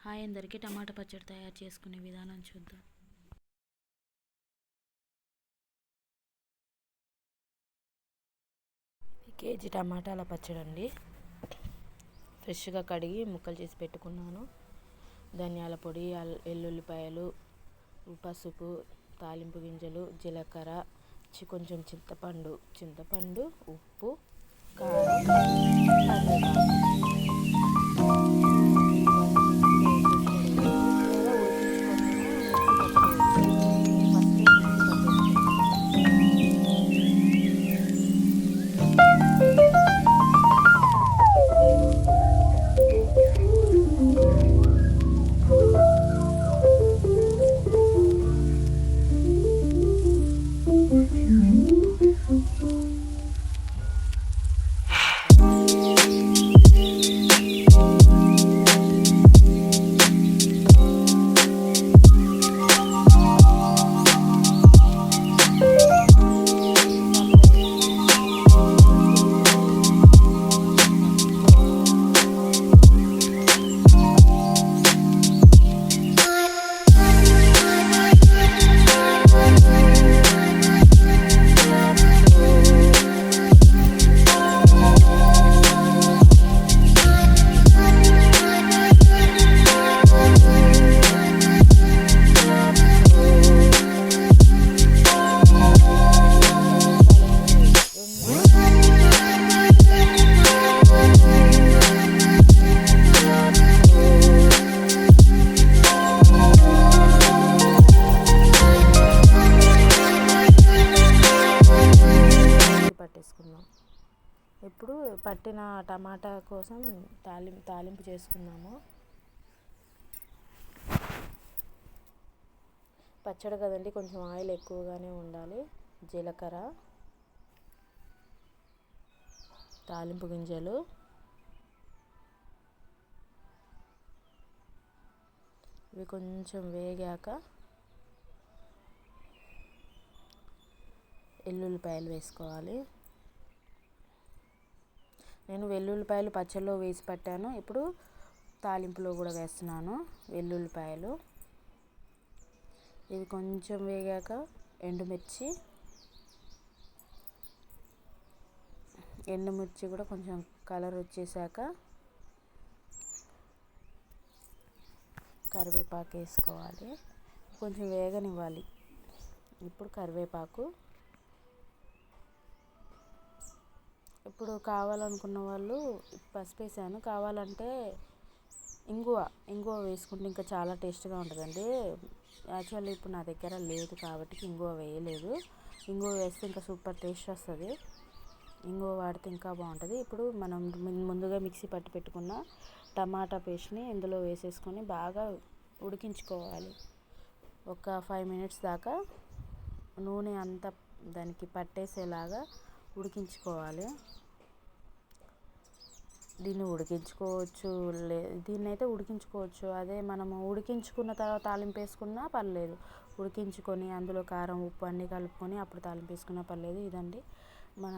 Hi అందరికీ, టమాటా పచ్చడి తయారు చేసుకునే విధానం చూద్దాం. కేజీ టమాటాల పచ్చడి అండి. ఫ్రెష్గా కడిగి ముక్కలు చేసి పెట్టుకున్నాను. ధనియాల పొడి, ఎల్లుల్లిపాయలు, పసుపు, తాలింపు గింజలు, జీలకర్ర, కొంచెం చింతపండు, ఉప్పు, కారం, పట్టేసుకుందాం. ఇప్పుడు పట్టిన టమాటా కోసం తాలింపు చేసుకుందాము. పచ్చడి కదండి, కొంచెం ఆయిల్ ఎక్కువగానే ఉండాలి. జీలకర్ర, తాలింపు గింజలు, ఇవి కొంచెం వేగాక ఎల్లుల్లిపాయలు వేసుకోవాలి. నేను వెల్లుల్లిపాయలు పచ్చళ్ళలో వేసి పట్టాను. ఇప్పుడు తాలింపులో కూడా వేస్తున్నాను వెల్లుల్లిపాయలు. ఇవి కొంచెం వేగాక ఎండుమిర్చి కూడా కొంచెం కలర్ వచ్చేసాక కరివేపాకు వేసుకోవాలి. కొంచెం వేగనివ్వాలి. ఇప్పుడు కరివేపాకు, ఇప్పుడు కావాలనుకున్న వాళ్ళు పసుపు వేసాను, కావాలంటే ఇంగువ వేసుకుంటే ఇంకా చాలా టేస్ట్గా ఉంటుందండి. యాక్చువల్లీ ఇప్పుడు నా దగ్గర లేదు కాబట్టి ఇంగువ వేయలేదు. ఇంగువ వేస్తే ఇంకా సూపర్ టేస్ట్ వస్తుంది. ఇంగువ వాడితే ఇంకా బాగుంటుంది. ఇప్పుడు మనం ముందుగా మిక్సీ పట్టి పెట్టుకున్న టమాటా పేస్ట్ని ఇందులో వేసేసుకొని బాగా ఉడికించుకోవాలి. ఒక 5 minutes దాకా నూనె అంతా దానికి పట్టేసేలాగా ఉడికించుకోవాలి. దీన్నైతే ఉడికించుకోవచ్చు. అదే మనము ఉడికించుకున్న తర్వాత తాలింపు వేసుకున్నా పర్లేదు. ఉడికించుకొని అందులో కారం, ఉప్పు అన్నీ కలుపుకొని అప్పుడు తాలింపు వేసుకున్నా పర్లేదు. ఇదండి మన